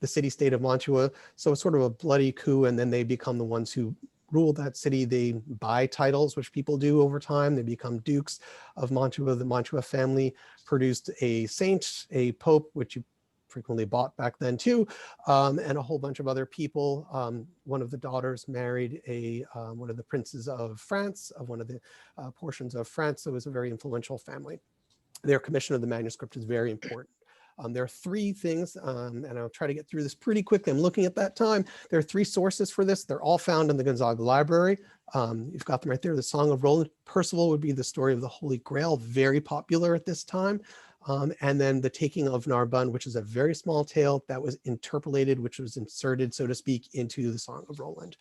the city-state of Mantua. So it's sort of a bloody coup, and then they become the ones who rule that city. They buy titles, which people do over time. They become dukes of Mantua. The Mantua family produced a saint, a pope, which you frequently bought back then too, and a whole bunch of other people. One of the daughters married one of the princes of France, of one of the portions of France. So it was a very influential family. Their commission of the manuscript is very important. There are three things, and I'll try to get through this pretty quickly. I'm looking at that time. There are three sources for this. They're all found in the Gonzaga Library. You've got them right there. The Song of Roland. Percival would be the story of the Holy Grail, very popular at this time. And then the Taking of Narbonne, which is a very small tale that was interpolated, which was inserted, so to speak, into the Song of Roland.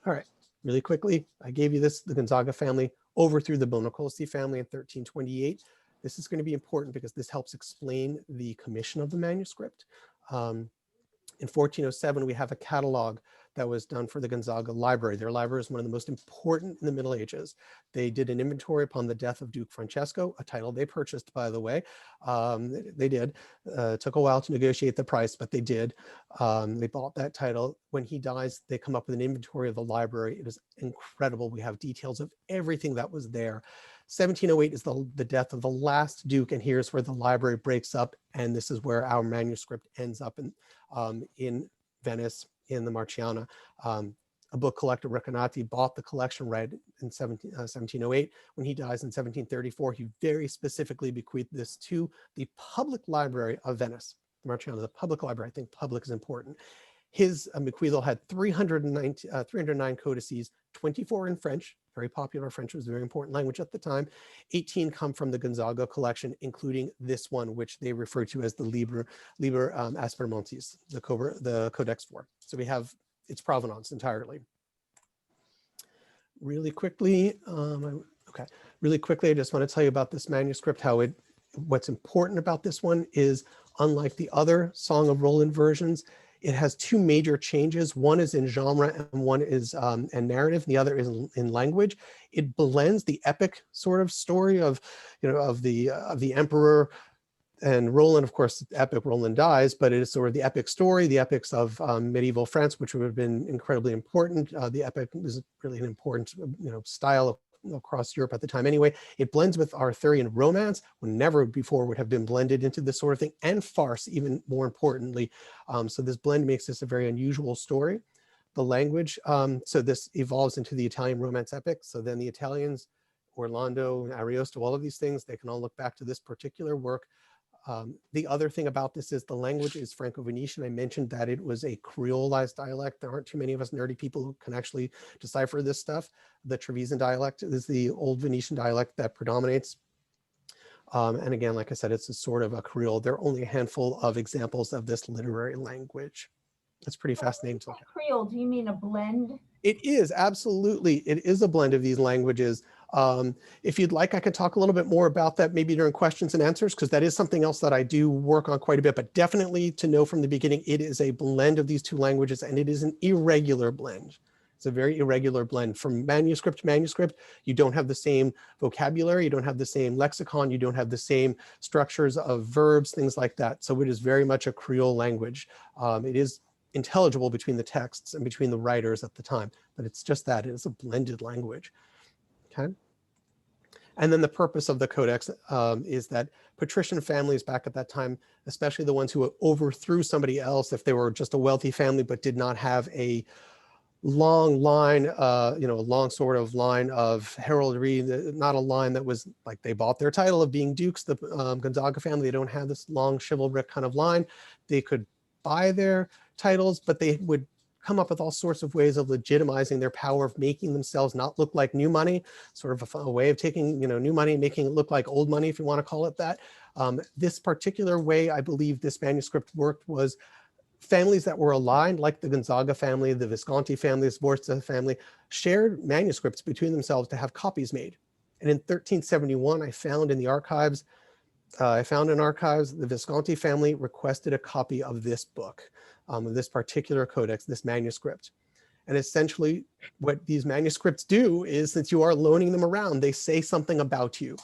All right, really quickly, I gave you this. The Gonzaga family overthrew the Bonacolsi family in 1328. This is going to be important because this helps explain the commission of the manuscript. In 1407, we have a catalog that was done for the Gonzaga Library. Their library is one of the most important in the Middle Ages. They did an inventory upon the death of Duke Francesco, a title they purchased, by the way. They did. It took a while to negotiate the price, but they did. They bought that title. When he dies, they come up with an inventory of the library. It is incredible. We have details of everything that was there. 1708 is the death of the last Duke, and here's where the library breaks up, and this is where our manuscript ends up in Venice, in the Marciana. A book collector, Recanati, bought the collection right in 1708. When he dies in 1734, he very specifically bequeathed this to the Public Library of Venice. Marciana, the Public Library, I think public is important. His bequeathal had 309 codices, 24 in French, very popular. French was a very important language at the time. 18 come from the Gonzaga collection, including this one, which they refer to as the Liber Aspermontis, the Codex 4. So we have its provenance entirely. Really quickly, I just want to tell you about this manuscript, what's important about this one is, unlike the other Song of Roland versions, it has two major changes. One is in genre and one is in narrative, and the other is in language. It blends the epic sort of story of the emperor and Roland. Of course, epic, Roland dies, but it is sort of the epic story, the epics of medieval France, which would have been incredibly important. The epic is really an important style across Europe at the time anyway. It blends with Arthurian romance, when never before would have been blended into this sort of thing, and farce, even more importantly. So this blend makes this a very unusual story. The language, so this evolves into the Italian Romance epic. So then the Italians, Orlando, Ariosto, all of these things, they can all look back to this particular work. The other thing about this is the language is Franco-Venetian. I mentioned that it was a creolized dialect. There aren't too many of us nerdy people who can actually decipher this stuff. The Trevisan dialect is the old Venetian dialect that predominates. And again, like I said, it's a sort of a Creole. There are only a handful of examples of this literary language. It's pretty fascinating to look at. Creole, do you mean a blend? It is, absolutely. It is a blend of these languages. If you'd like, I could talk a little bit more about that maybe during questions and answers, because that is something else that I do work on quite a bit, but definitely to know from the beginning, it is a blend of these two languages, and it is an irregular blend. It's a very irregular blend. From manuscript to manuscript, you don't have the same vocabulary, you don't have the same lexicon, you don't have the same structures of verbs, things like that. So it is very much a Creole language. It is intelligible between the texts and between the writers at the time, but it's just that, it is a blended language. Okay. And then the purpose of the codex is that patrician families back at that time, especially the ones who overthrew somebody else, if they were just a wealthy family but did not have a long line, a long sort of line of heraldry, not a line that was like they bought their title of being dukes, the Gonzaga family, they don't have this long chivalric kind of line. They could buy their titles, but they would come up with all sorts of ways of legitimizing their power, of making themselves not look like new money, sort of a way of taking new money, making it look like old money, if you want to call it that. This particular way I believe this manuscript worked was families that were aligned, like the Gonzaga family, the Visconti family, the Sforza family, shared manuscripts between themselves to have copies made. And in 1371, I found in the archives I found in archives, the Visconti family requested a copy of this book, of this particular codex, this manuscript. And essentially what these manuscripts do is that you are loaning them around. They say something about you.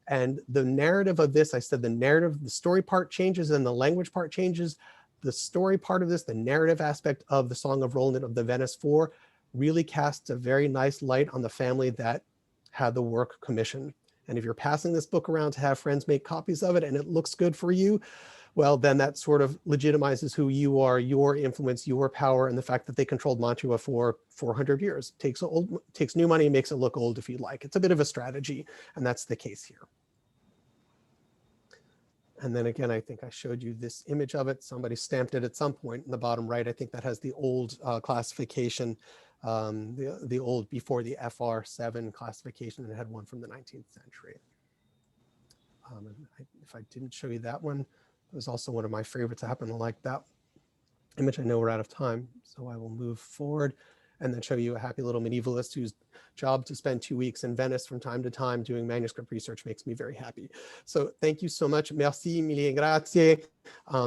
And the narrative of this, I said the narrative, the story part changes and the language part changes. The story part of this, the narrative aspect of the Song of Roland of the Venice Four, really casts a very nice light on the family that had the work commissioned. And if you're passing this book around to have friends make copies of it and it looks good for you, well, then that sort of legitimizes who you are, your influence, your power, and the fact that they controlled Mantua for 400 years. Takes new money, makes it look old if you like. It's a bit of a strategy, and that's the case here. And then again, I think I showed you this image of it. Somebody stamped it at some point in the bottom right. I think that has the old classification, the old before the FR7 classification, and it had one from the 19th century. If I didn't show you that one, it was also one of my favorites. I happen to like that image. I know we're out of time, so I will move forward and then show you a happy little medievalist whose job to spend 2 weeks in Venice from time to time doing manuscript research makes me very happy. So thank you so much. Merci, mille grazie.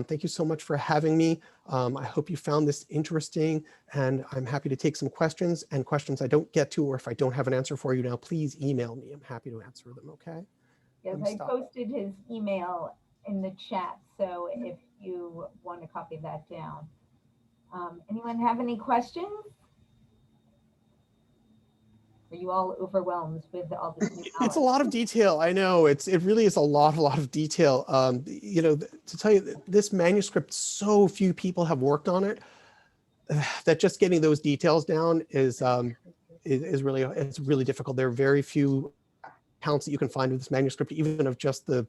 Thank you so much for having me. I hope you found this interesting, and I'm happy to take some questions, and questions I don't get to, or if I don't have an answer for you now, please email me. I'm happy to answer them, okay? Yes, I posted his email in the chat, so if you want to copy that down. Anyone have any questions? Are you all overwhelmed with all this new knowledge? It's a lot of detail. I know it really is a lot of detail. You know, to tell you, this manuscript, so few people have worked on it, that just getting those details down is really, it's really difficult. There are very few accounts that you can find with this manuscript, even of just the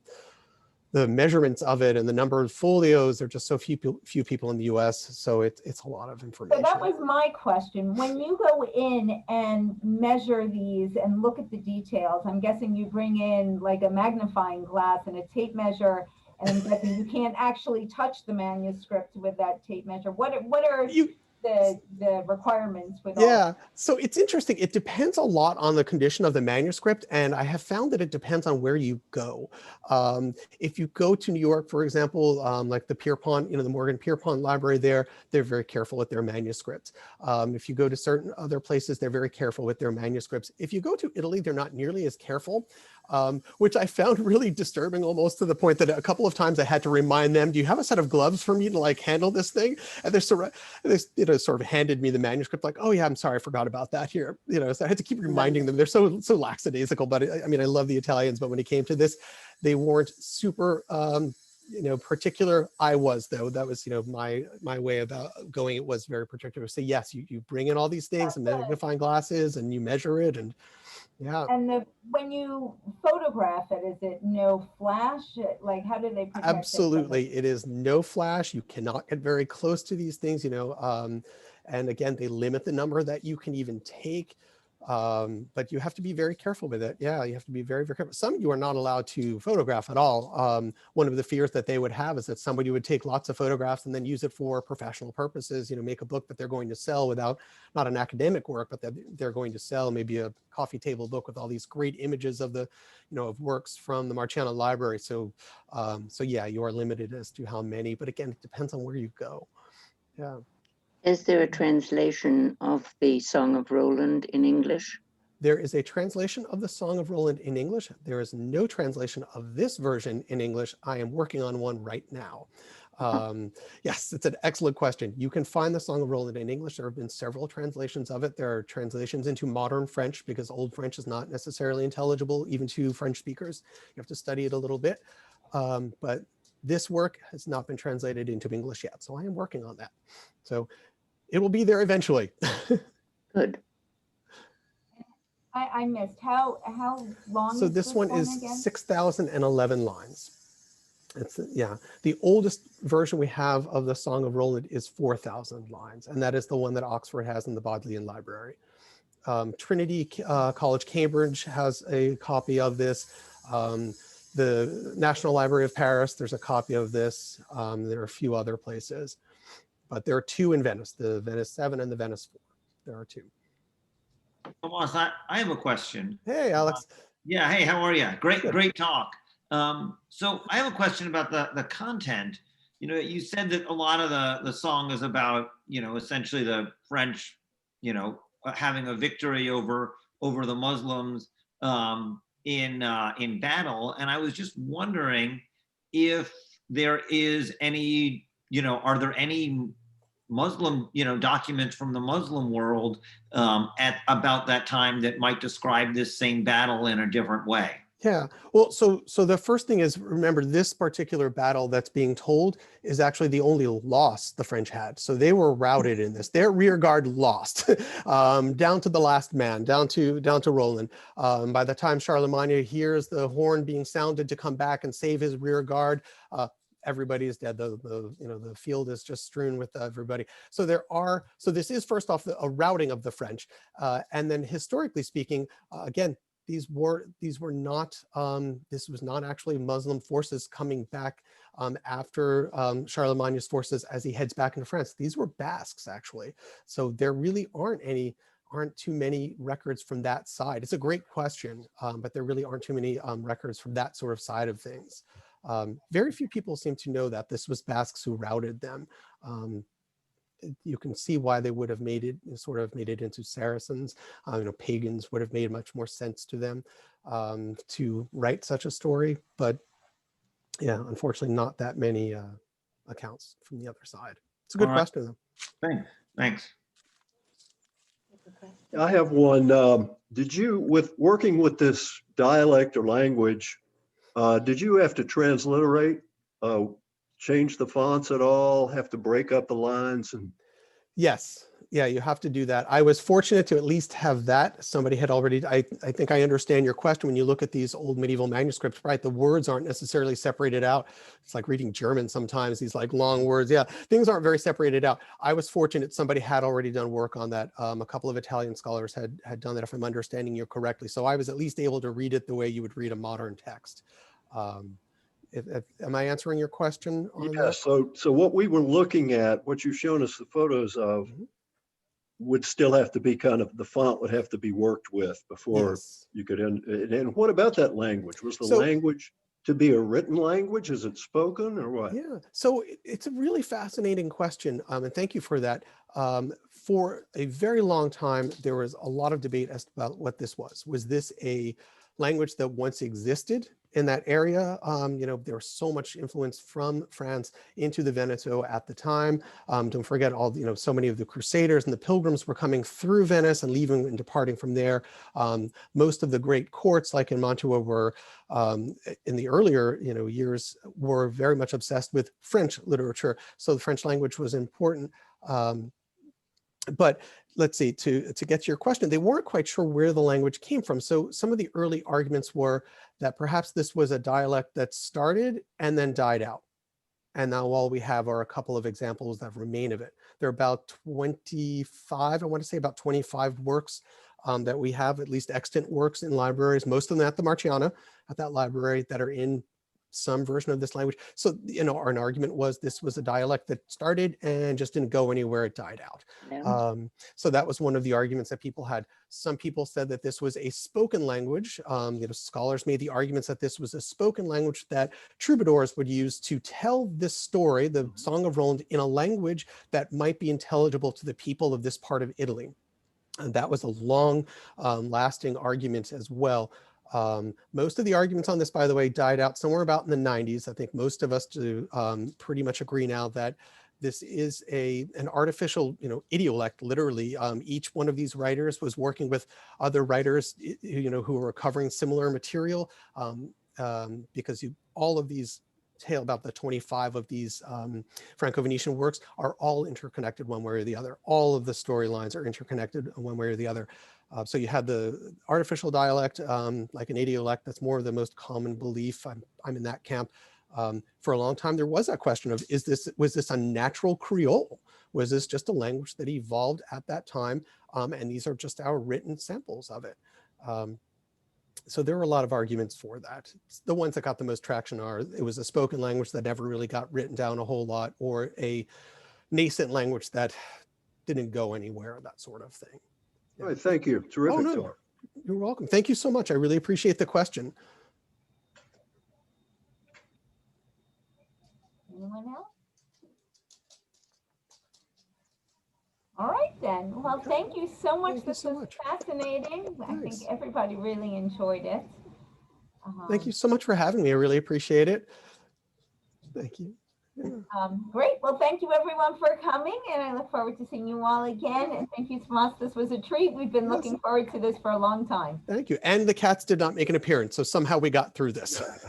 measurements of it and the number of folios. There are just so few people in the US, so it's a lot of information. So that was my question. When you go in and measure these and look at the details, I'm guessing you bring in like a magnifying glass and a tape measure, and I'm guessing you can't actually touch the manuscript with that tape measure. What are the requirements with all? So it's interesting. It depends a lot on the condition of the manuscript, and I have found that it depends on where you go. If you go to New York, for example, like the Pierpont, the Morgan Pierpont Library there, they're very careful with their manuscripts. If you go to certain other places, they're very careful with their manuscripts. If you go to Italy, they're not nearly as careful, which I found really disturbing, almost to the point that a couple of times I had to remind them, do you have a set of gloves for me to like handle this thing? And they sort of handed me the manuscript like, oh yeah, I'm sorry, I forgot about that here. So I had to keep reminding them. They're so lackadaisical, but I mean, I love the Italians, but when it came to this, they weren't super, particular. I was, though. That was, my way about going. It was very particular. So yes, you bring in all these things and magnifying glasses, and you measure it, and yeah. And when you photograph it, is it no flash? Like, how do they protect Absolutely, it is no flash. You cannot get very close to these things, and again, they limit the number that you can even take. But you have to be very careful with it. Yeah, you have to be very, very careful. Some you are not allowed to photograph at all. One of the fears that they would have is that somebody would take lots of photographs and then use it for professional purposes, make a book that they're going to sell without, not an academic work, but that they're going to sell, maybe a coffee table book with all these great images of the, of works from the Marciana Library. So yeah, you are limited as to how many, but again, it depends on where you go. Yeah. Is there a translation of the Song of Roland in English? There is a translation of the Song of Roland in English. There is no translation of this version in English. I am working on one right now. Yes, it's an excellent question. You can find the Song of Roland in English. There have been several translations of it. There are translations into modern French, because Old French is not necessarily intelligible even to French speakers. You have to study it a little bit. But this work has not been translated into English yet. So I am working on that. So it will be there eventually. Good. I missed how long. So this one is 6,011 lines. It's the oldest version we have of the Song of Roland is 4,000 lines, and that is the one that Oxford has in the Bodleian Library. Trinity College, Cambridge has a copy of this. The National Library of Paris, there's a copy of this. There are a few other places. But there are two in Venice, the Venice 7 and the Venice 4. There are two. Tomás, I have a question. Hey, Alex. Yeah, hey, how are you? Great talk. So I have a question about the content. You know, you said that a lot of the song is about, you know, essentially the French, you know, having a victory over the Muslims in battle, and I was just wondering if there is any, you know, are there any Muslim, you know, documents from the Muslim world at about that time that might describe this same battle in a different way? Yeah, well, so the first thing is, remember, this particular battle that's being told is actually the only loss the French had. So they were routed in this. Their rear guard lost down to the last man, down to Roland. By the time Charlemagne hears the horn being sounded to come back and save his rear guard, everybody is dead. The field is just strewn with everybody. So this is first off a routing of the French, and then historically speaking, again, this was not actually Muslim forces coming back after Charlemagne's forces as he heads back into France. These were Basques, actually. So there really aren't too many records from that side. It's a great question, but there really aren't too many records from that sort of side of things. Very few people seem to know that this was Basques who routed them. You can see why they would have made it into Saracens. Pagans would have made much more sense to them to write such a story. But yeah, unfortunately, not that many accounts from the other side. It's a good question, though. Thanks. I have one. Did you, with working with this dialect or language, did you have to transliterate, change the fonts at all, have to break up the lines? And yes, yeah, you have to do that. I was fortunate to at least have that. Somebody had already, I think I understand your question. When you look at these old medieval manuscripts, right, the words aren't necessarily separated out. It's like reading German sometimes, these like long words. Yeah, things aren't very separated out. I was fortunate somebody had already done work on that. A couple of Italian scholars had done that, if I'm understanding you correctly. So I was at least able to read it the way you would read a modern text. Am I answering your question on that? So what we were looking at, what you've shown us the photos of, would still have to be the font would have to be worked with before you could end. And what about that language? Was the language to be a written language? Is it spoken or what? Yeah, so it's a really fascinating question, and thank you for that. For a very long time, there was a lot of debate as to about what this was. Was this a language that once existed in that area? There was so much influence from France into the Veneto at the time. Don't forget so many of the Crusaders and the Pilgrims were coming through Venice and leaving and departing from there. Most of the great courts, like in Mantua, were in the earlier years, were very much obsessed with French literature. So the French language was important. But let's see, to get to your question, they weren't quite sure where the language came from. So some of the early arguments were that perhaps this was a dialect that started and then died out. And now all we have are a couple of examples that remain of it. There are about 25, I want to say about 25 works that we have, at least extant works in libraries, most of them at the Marciana, at that library, that are in some version of this language. So, an argument was this was a dialect that started and just didn't go anywhere, it died out. Yeah. So that was one of the arguments that people had. Some people said that this was a spoken language. Scholars made the arguments that this was a spoken language that troubadours would use to tell this story, the Song of Roland, in a language that might be intelligible to the people of this part of Italy. And that was a long lasting argument as well. Most of the arguments on this, by the way, died out somewhere about in the 90s. I think most of us do pretty much agree now that this is an artificial, idiolect, literally. Each one of these writers was working with other writers, who were covering similar material, because all of these about the 25 of these Franco-Venetian works are all interconnected one way or the other. All of the storylines are interconnected one way or the other. So you had the artificial dialect, like an idiolect. That's more of the most common belief. I'm in that camp. For a long time, there was that question of, was this a natural Creole? Was this just a language that evolved at that time? And these are just our written samples of it. So there were a lot of arguments for that. The ones that got the most traction are, it was a spoken language that never really got written down a whole lot, or a nascent language that didn't go anywhere, that sort of thing. All right, thank you. Terrific talk. You're welcome. Thank you so much. I really appreciate the question. Anyone else? All right then. Well, thank you so much. Thank you This so was much. fascinating. I think Nice. everybody really enjoyed it. Thank you so much for having me. I really appreciate it. Thank you. Yeah. Great. Well, thank you everyone for coming, and I look forward to seeing you all again. And thank you, Tomás. This was a treat. We've been Yes. looking forward to this for a long time. Thank you. And the cats did not make an appearance, so somehow we got through this. Thank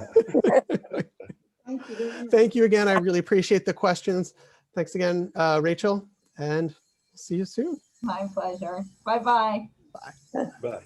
you very much. Thank you again. I really appreciate the questions. Thanks again, Rachel, and see you soon. My pleasure. Bye-bye. Bye. Bye.